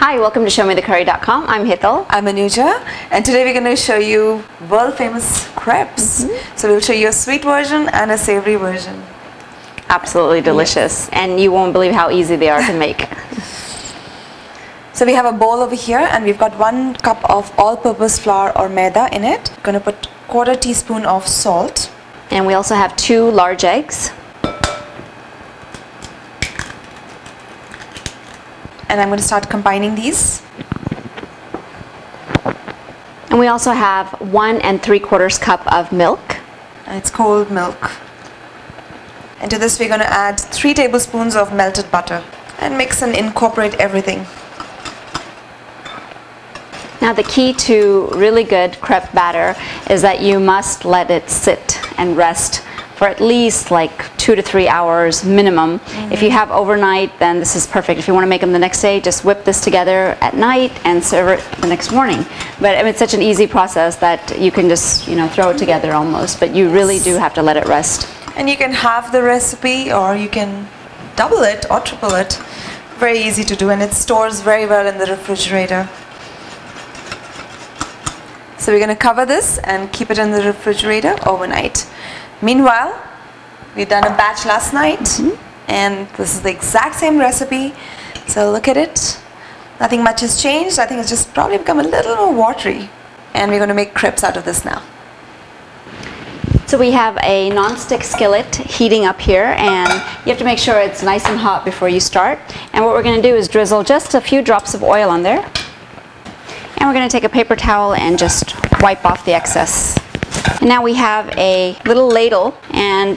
Hi, welcome to ShowMeTheCurry.com. I'm Hital. I'm Anuja, and today we're going to show you world famous crepes. So we'll show you a sweet version and a savory version. Absolutely delicious, and you won't believe how easy they are to make. So we have a bowl over here, and we've got 1 cup of all-purpose flour or maida in it. We're going to put 1/4 teaspoon of salt. And we also have 2 large eggs. And I'm going to start combining these. And we also have 1 3/4 cup of milk. And it's cold milk. And to this we're going to add 3 tablespoons of melted butter. And mix and incorporate everything. Now the key to really good crepe batter is that you must let it sit and rest for at least like 2 to 3 hours minimum. If you have overnight, then this is perfect. If you want to make them the next day, just whip this together at night and serve it the next morning. But I mean, it's such an easy process that you can just, throw it together almost, but you really do have to let it rest. And you can halve the recipe, or you can double it or triple it. Very easy to do, and it stores very well in the refrigerator. So we're going to cover this and keep it in the refrigerator overnight. Meanwhile, we've done a batch last night, and this is the exact same recipe. So look at it. Nothing much has changed. I think it's just probably become a little more watery. And we're going to make crepes out of this now. So we have a non-stick skillet heating up here, and you have to make sure it's nice and hot before you start. And what we're going to do is drizzle just a few drops of oil on there. And we're going to take a paper towel and just wipe off the excess. And now we have a little ladle, and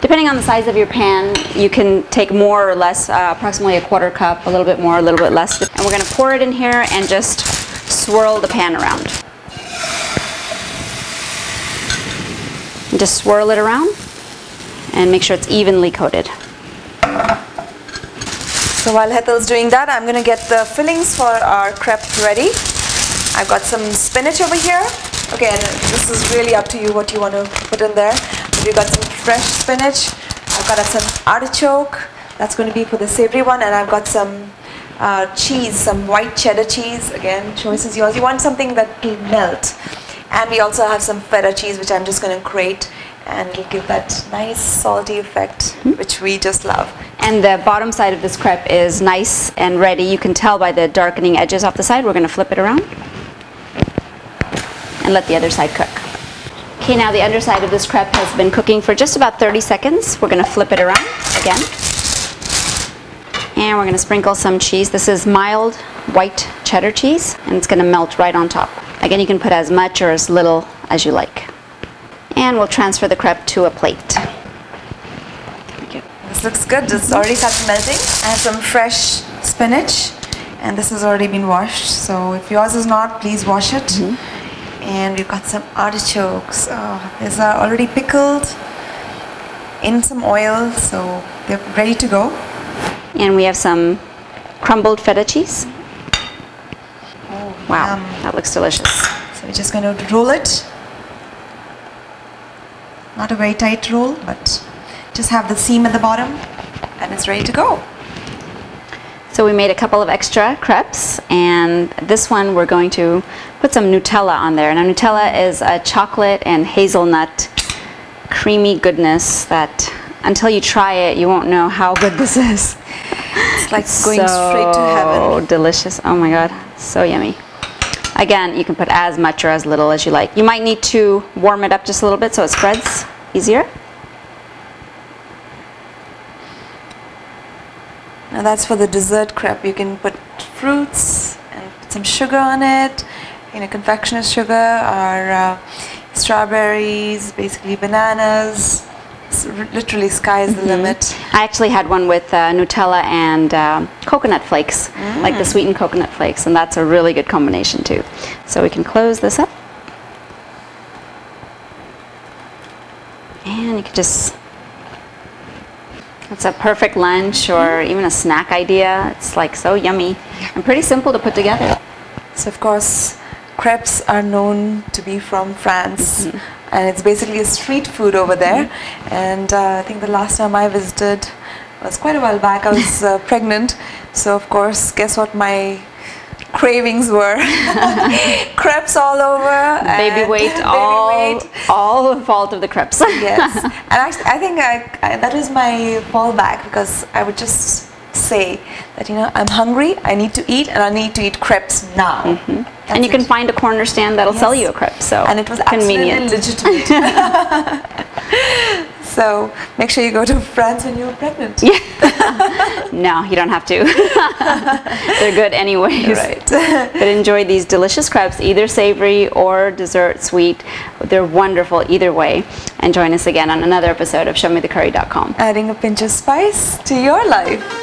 depending on the size of your pan, you can take more or less, approximately 1/4 cup, a little bit more, a little bit less. And we're going to pour it in here and just swirl the pan around. And just swirl it around and make sure it's evenly coated. So while Hital's doing that, I'm going to get the fillings for our crepe ready. I've got some spinach over here. Okay, and this is really up to you what you want to put in there. We've got some fresh spinach. I've got some artichoke. That's going to be for the savory one. And I've got some cheese, some white cheddar cheese. Again, choice is yours. You want something that will melt. And we also have some feta cheese, which I'm just going to grate. And it'll give that nice salty effect, which we just love. And the bottom side of this crepe is nice and ready. You can tell by the darkening edges off the side. We're going to flip it around and let the other side cook. Okay, now the underside of this crepe has been cooking for just about 30 seconds. We're going to flip it around again. And we're going to sprinkle some cheese. This is mild white cheddar cheese, and it's going to melt right on top. Again, you can put as much or as little as you like. And we'll transfer the crepe to a plate. Thank you. This looks good. It's already started melting. I have some fresh spinach, and this has already been washed. So if yours is not, please wash it. And we've got some artichokes. Oh, these are already pickled in some oil, so they're ready to go. And we have some crumbled feta cheese. Oh, wow, that looks delicious. So we're just going to roll it. Not a very tight roll, but just have the seam at the bottom, and it's ready to go. So we made a couple of extra crepes, and this one we're going to put some Nutella on there. Now Nutella is a chocolate and hazelnut creamy goodness that until you try it, you won't know how good this is. It's like going straight to heaven. So delicious. Oh my God, so yummy. Again, you can put as much or as little as you like. You might need to warm it up just a little bit so it spreads easier. Now that's for the dessert crepe. You can put fruits and put some sugar on it, confectioner's sugar, or strawberries, basically bananas. It's literally sky's the limit. I actually had one with Nutella and coconut flakes, like the sweetened coconut flakes, and that's a really good combination too. So we can close this up. And you can just, it's a perfect lunch or even a snack idea. It's like so yummy and pretty simple to put together. So of course, crepes are known to be from France. And it's basically a street food over there. And I think the last time I visited was quite a while back. I was pregnant. So of course, guess what my cravings were. Crepes all over. Baby weight, all the fault of the crepes. Yes, and I think that was my fallback, because I would just say that, you know, I'm hungry, I need to eat, and I need to eat crepes now. And you can find a corner stand that'll sell you a crepe, so and it was convenient. absolutely legitimate. So make sure you go to France when you're pregnant. Yeah. No, you don't have to. They're good anyways. Right. But enjoy these delicious crepes, either savory or dessert sweet. They're wonderful either way. And join us again on another episode of ShowMeTheCurry.com. Adding a pinch of spice to your life.